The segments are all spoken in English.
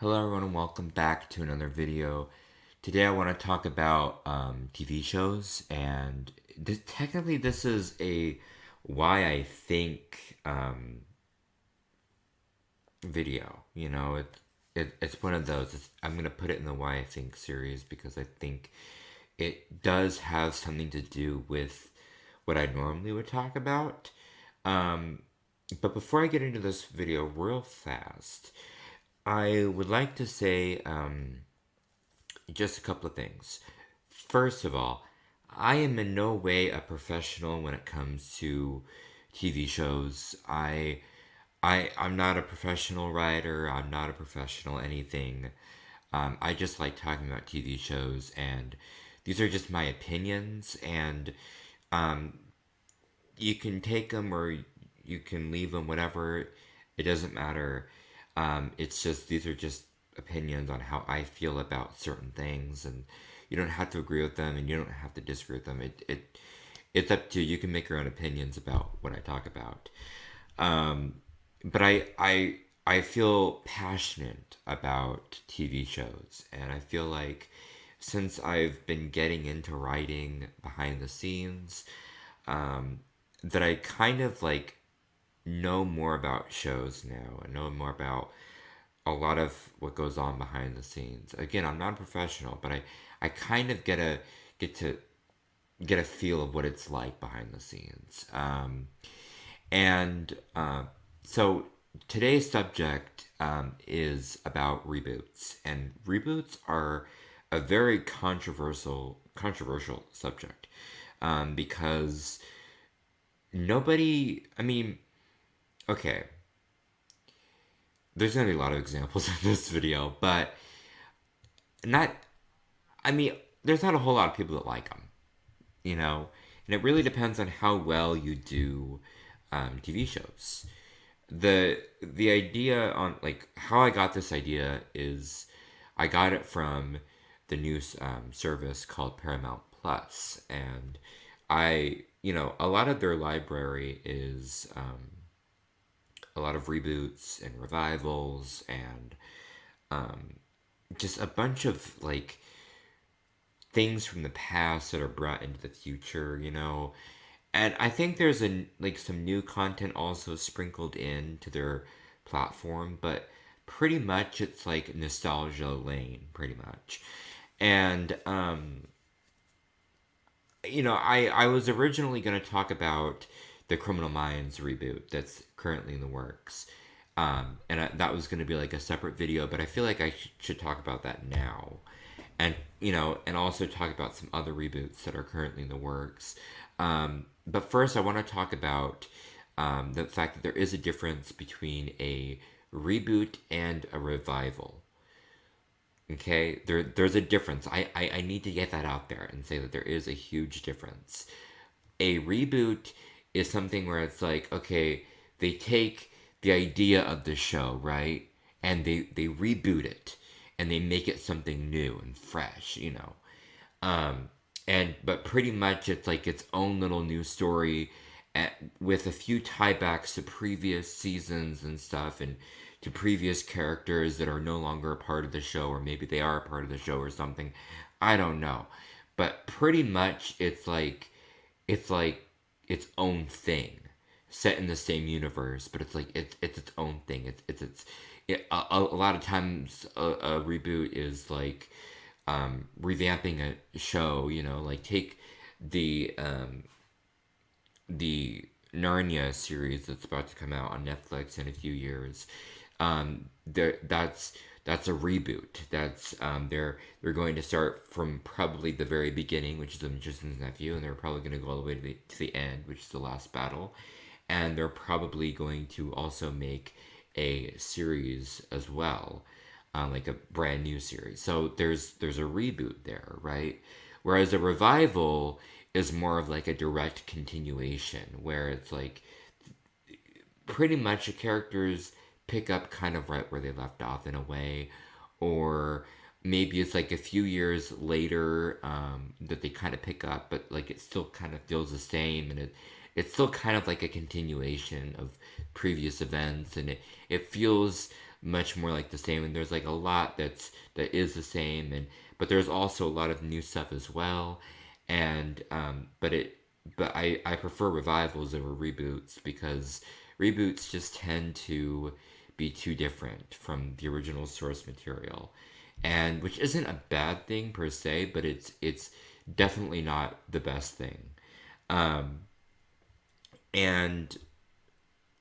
Hello everyone and welcome back to another video. Today I want to talk about TV shows and technically this is a why I think video. It's one of those. I'm going to put it in the why I think series because I think it does have something to do with what I normally would talk about. Um, but before I get into this video real fast, I would like to say just a couple of things. First of all, I am in no way a professional when it comes to TV shows. I'm not a professional writer. I'm not a professional anything. I just like talking about TV shows, and these are just my opinions. And you can take them or you can leave them, whatever. It doesn't matter. It's just these are just opinions on how I feel about certain things, and you don't have to agree with them, and you don't have to disagree with them. It's up to you. You can make your own opinions about what I talk about. But I feel passionate about TV shows, and I feel like since I've been getting into writing behind the scenes, that I kind of like know more about shows now. I know more about a lot of what goes on behind the scenes. Again, I'm not a professional, but I kind of get a feel of what it's like behind the scenes. And so today's subject is about reboots, and reboots are a very controversial subject because nobody. I mean, okay, there's gonna be a lot of examples in this video, but not. I mean, there's not a whole lot of people that like them, and it really depends on how well you do TV shows. The idea on like how I got this idea is I got it from the news service called Paramount Plus, and a lot of their library is a lot of reboots and revivals and just a bunch of like things from the past that are brought into the future. And I think there's some new content also sprinkled into their platform, but pretty much it's like nostalgia lane, pretty much. And I was originally going to talk about the Criminal Minds reboot that's currently in the works. That was going to be like a separate video, but I feel like I should talk about that now. And also talk about some other reboots that are currently in the works. But first, I want to talk about the fact that there is a difference between a reboot and a revival. Okay, there's a difference. I need to get that out there and say that there is a huge difference. A reboot is something where it's like, okay, they take the idea of the show, right? And they reboot it and they make it something new and fresh. But pretty much it's like its own little new story with a few tiebacks to previous seasons and stuff and to previous characters that are no longer a part of the show, or maybe they are a part of the show or something. I don't know. But pretty much it's like its own thing set in the same universe, but it's like it's its own thing. A lot of times a reboot is like revamping a show. Like take the Narnia series that's about to come out on Netflix in a few years. That's a reboot. They're going to start from probably the very beginning, which is the Magician's Nephew, and they're probably going to go all the way to the end, which is the last battle, and they're probably going to also make a series as well, like a brand new series. So there's a reboot there, right? Whereas a revival is more of like a direct continuation, where it's like pretty much the characters pick up kind of right where they left off in a way, or maybe it's like a few years later that they kind of pick up, but like it still kind of feels the same, and it's still kind of like a continuation of previous events, and it feels much more like the same, and there's like a lot that is the same, and but there's also a lot of new stuff as well, and but I prefer revivals over reboots because reboots just tend to be too different from the original source material, and which isn't a bad thing per se, but it's definitely not the best thing. And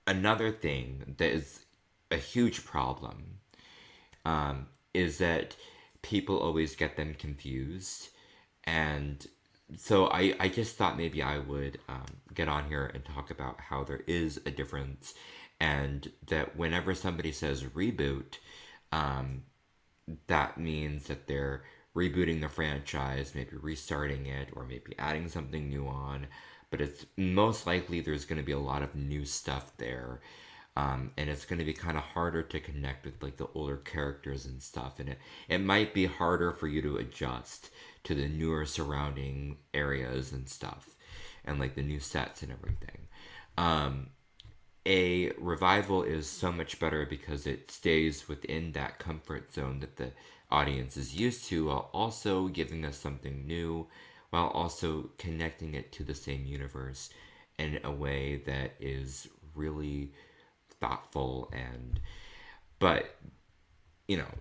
another thing that is a huge problem is that people always get them confused. And so I just thought maybe I would get on here and talk about how there is a difference, and that whenever somebody says reboot, that means that they're rebooting the franchise, maybe restarting it, or maybe adding something new on. But it's most likely there's going to be a lot of new stuff there. And it's going to be kind of harder to connect with like the older characters and stuff, and it might be harder for you to adjust to the newer surrounding areas and stuff, and like the new sets and everything. A revival is so much better because it stays within that comfort zone that the audience is used to, while also giving us something new, while also connecting it to the same universe in a way that is really thoughtful. And but you know,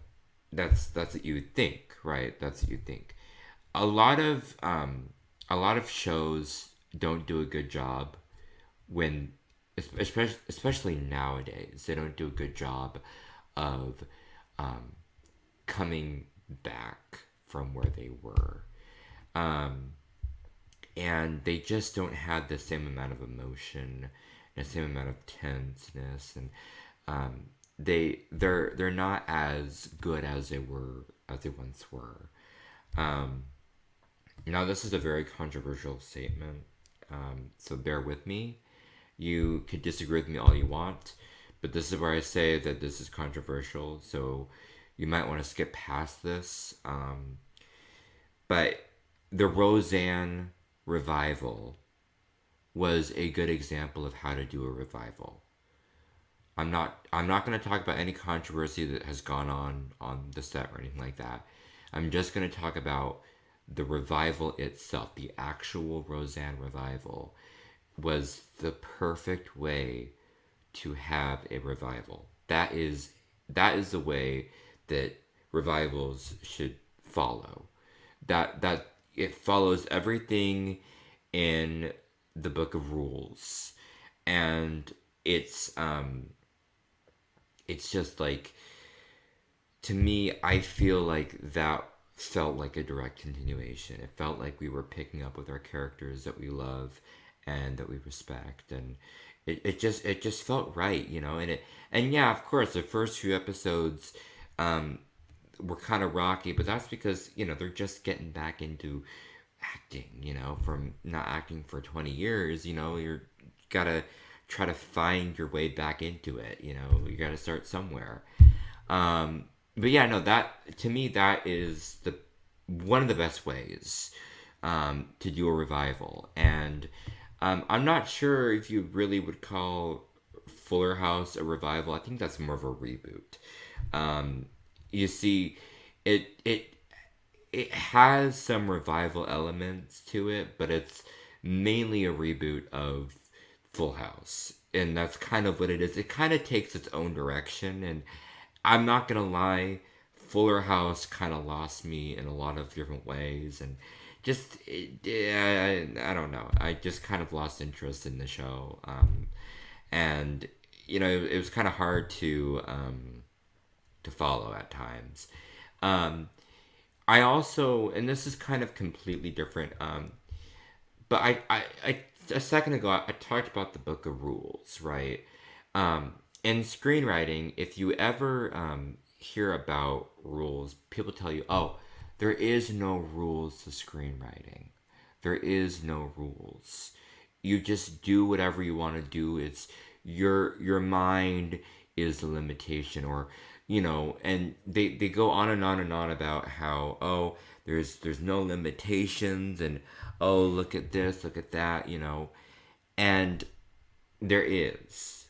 that's what you would think, right? That's what you think. A lot of a lot of shows don't do a good job when, especially nowadays, they don't do a good job of coming back from where they were. And they just don't have the same amount of emotion, the same amount of tenseness, and they're not as good as they once were. Now this is a very controversial statement, so bear with me. You could disagree with me all you want, but this is where I say that this is controversial, so you might want to skip past this. But the Roseanne revival was a good example of how to do a revival. I'm not going to talk about any controversy that has gone on the set or anything like that. I'm just going to talk about the revival itself. The actual Roseanne revival was the perfect way to have a revival. That is the way that revivals should follow. That it follows everything in the book of rules, and it's just like, to me, I feel like that felt like a direct continuation. It felt like we were picking up with our characters that we love and that we respect, and it just felt right, and yeah, of course, the first few episodes were kind of rocky, but that's because they're just getting back into acting, from not acting for 20 years. You're gotta try to find your way back into it. You gotta start somewhere. But yeah, no, that, to me, that is the one of the best ways to do a revival. And I'm not sure if you really would call Fuller House a revival. I think that's more of a reboot. You see, it has some revival elements to it, but it's mainly a reboot of Full House, and that's kind of what it is. It kind of takes its own direction, and I'm not gonna lie, Fuller House kind of lost me in a lot of different ways, and I don't know. I just kind of lost interest in the show, and it was kind of hard to follow at times. I also, and this is kind of completely different, but I a second ago I talked about the book of rules, right? In screenwriting, if you ever hear about rules, people tell you, "Oh, there is no rules to screenwriting. There is no rules. You just do whatever you want to do. It's your mind is the limitation," or and they go on and on and on about how, oh, there's no limitations, and oh, look at this, look at that. And there is.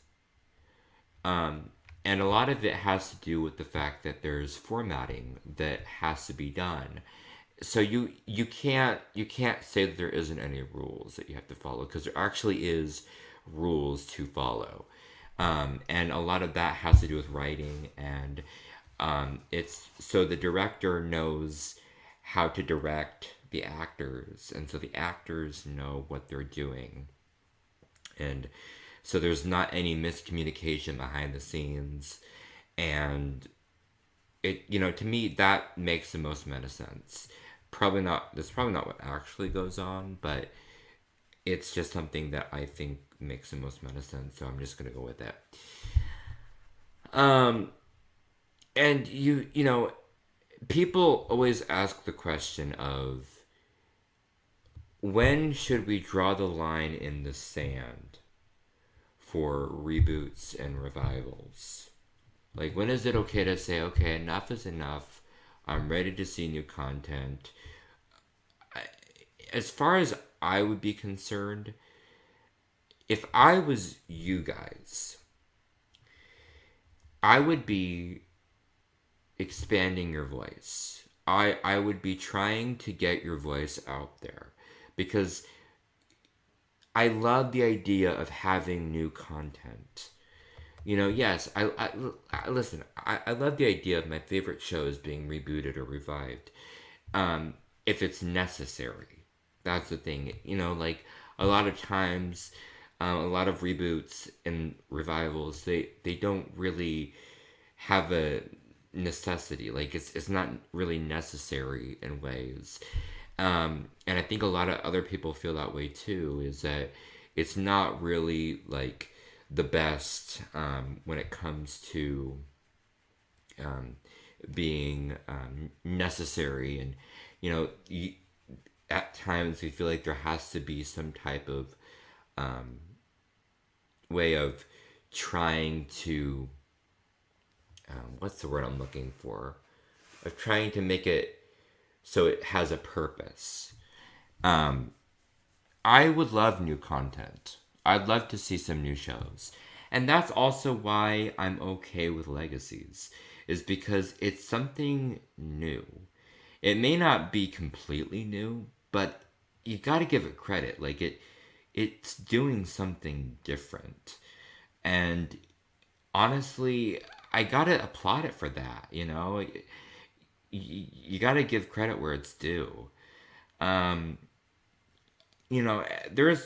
And a lot of it has to do with the fact that there's formatting that has to be done. So you can't say that there isn't any rules that you have to follow, because there actually is rules to follow. And a lot of that has to do with writing, and it's so the director knows how to direct the actors, and so the actors know what they're doing, and so there's not any miscommunication behind the scenes, and it, to me, that makes the most amount of sense. Probably not, that's probably not what actually goes on, but it's just something that I think makes the most amount of sense, so I'm just gonna go with it. um and people always ask the question of, when should we draw the line in the sand for reboots and revivals? Like, when is it okay to say, okay, enough is enough? I'm ready to see new content. As far as I would be concerned, if I was you guys, I would be expanding your voice. I would be trying to get your voice out there, because I love the idea of having new content. Yes, listen. I love the idea of my favorite shows being rebooted or revived, if it's necessary. That's the thing. Like, a lot of times, a lot of reboots and revivals, they don't really have a necessity. Like, it's not really necessary in ways. And I think a lot of other people feel that way too. Is that it's not really like the best, when it comes to um, being necessary, and you know you, at times we feel like there has to be some type of way of trying to, what's the word I'm looking for, of trying to make it so it has a purpose. I would love new content. I'd love to see some new shows. And that's also why I'm okay with legacies, is because it's something new. It may not be completely new, but you got to give it credit. Like, it's doing something different. And honestly, I got to applaud it for that, you got to give credit where it's due. Um, there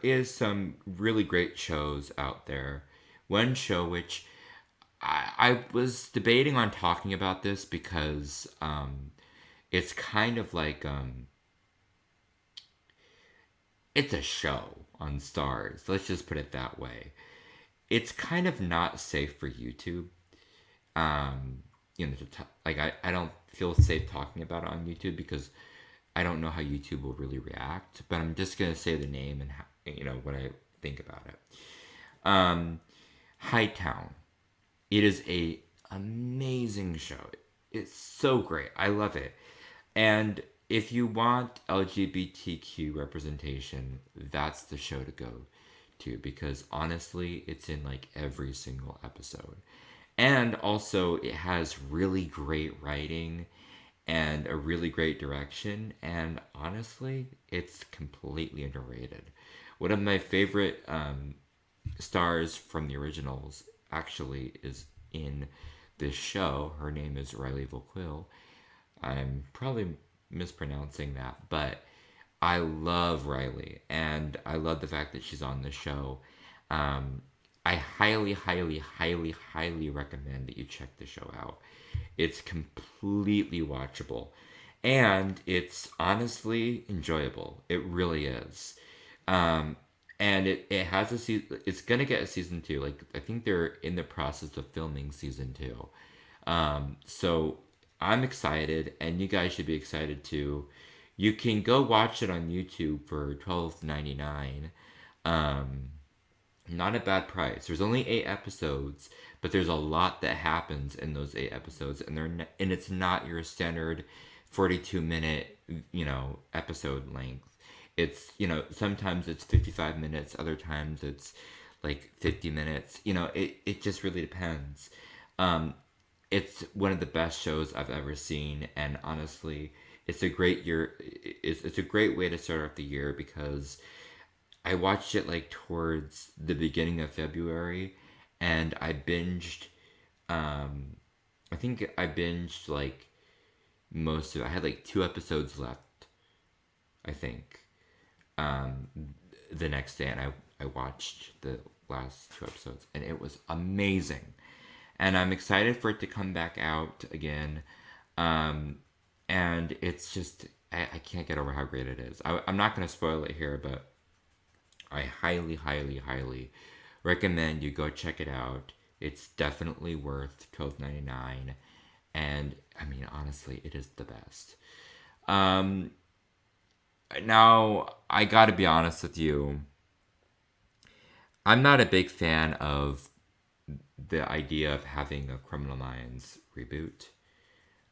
is some really great shows out there. One show which I was debating on talking about this, because it's kind of like, it's a show on Stars. Let's just put it that way. It's kind of not safe for YouTube. Like, I don't feel safe talking about it on YouTube, because I don't know how YouTube will really react. But I'm just gonna say the name and what I think about it. Um, Hightown. It is a amazing show. It's so great. I love it. And if you want LGBTQ representation, that's the show to go to, because honestly, it's in like every single episode. And also, it has really great writing and a really great direction. And honestly, it's completely underrated. One of my favorite stars from the originals actually is in this show. Her name is Riley Volquill. I'm probably mispronouncing that, but I love Riley, and I love the fact that she's on the show. Um, I highly, highly, highly, highly recommend that you check the show out. It's completely watchable, and it's honestly enjoyable. It really is. Um, and it has a season. It's gonna get a season two. Like, I think they're in the process of filming season two. So I'm excited, and you guys should be excited too. You can go watch it on YouTube for $12.99. Um, Not a bad price. There's only 8 episodes, but there's a lot that happens in those 8 episodes, and and it's not your standard 42-minute episode length. It's sometimes it's 55 minutes, other times it's like 50 minutes. You know, it just really depends. Um, it's one of the best shows I've ever seen, and honestly, it's a great year. It's a great way to start off the year because I watched it like towards the beginning of February, and I binged. Um, I think I binged like most of it. I had like 2 episodes left, I think, um, the next day, and I watched the last 2 episodes, and it was amazing. And I'm excited for it to come back out again. Um, and it's just, I can't get over how great it is. I'm not going to spoil it here, but I highly, highly, highly recommend you go check it out. It's definitely worth $12.99, and I mean honestly, it is the best. Um, Now I gotta be honest with you. I'm not a big fan of the idea of having a Criminal Minds reboot,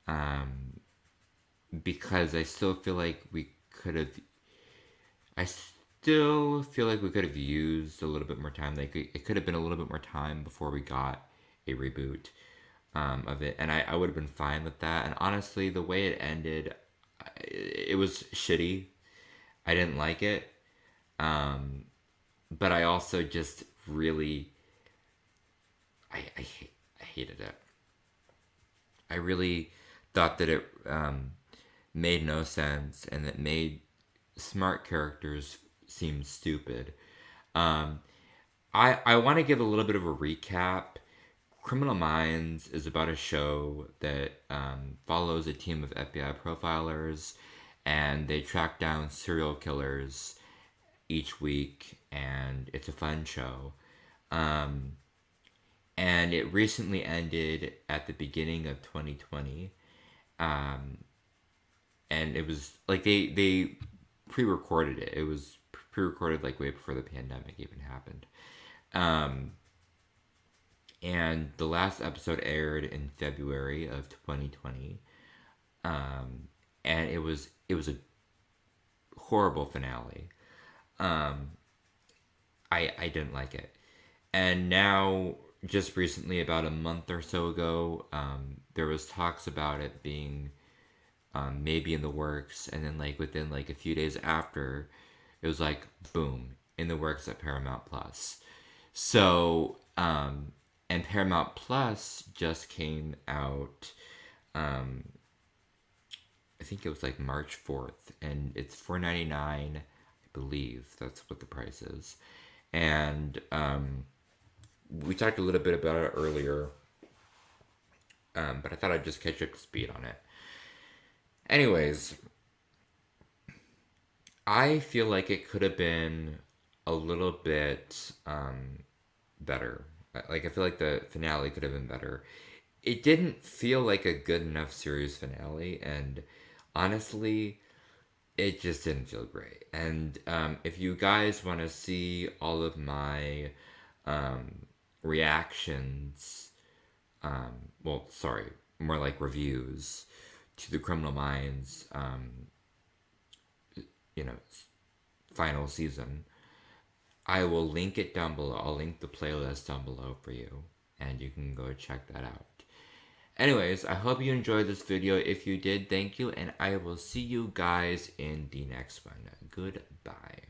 um, because I still feel like we could have. I still feel like we could have used a little bit more time. Like it could have been a little bit more time before we got a reboot of it, and I would have been fine with that. And honestly, the way it ended, it was shitty. I didn't like it, um, but I also just really I hated it. I really thought that it made no sense and it made smart characters seem stupid. Um, I want to give a little bit of a recap. Criminal Minds is about a show that follows a team of FBI profilers, and they track down serial killers each week, and it's a fun show. Um, and it recently ended at the beginning of 2020. Um, and it was like they pre-recorded it. It was pre-recorded like way before the pandemic even happened. Um, and the last episode aired in February of 2020. Um, and it was a horrible finale. Um, I didn't like it. And now, just recently, about a month or so ago, there was talks about it being maybe in the works, and then like within like a few days after, it was like boom, in the works at Paramount Plus. So, and Paramount Plus just came out. Um, I think it was like March 4th, and it's $4.99. I believe that's what the price is. And we talked a little bit about it earlier, but I thought I'd just catch up to speed on it. Anyways, I feel like it could have been a little bit better. Like, I feel like the finale could have been better. It didn't feel like a good enough series finale, and honestly, it just didn't feel great. And if you guys want to see all of my reactions, well, sorry, more like reviews to the Criminal Minds, you know, final season, I will link it down below. I'll link the playlist down below for you, and you can go check that out. Anyways, I hope you enjoyed this video. If you did, thank you, and I will see you guys in the next one. Goodbye.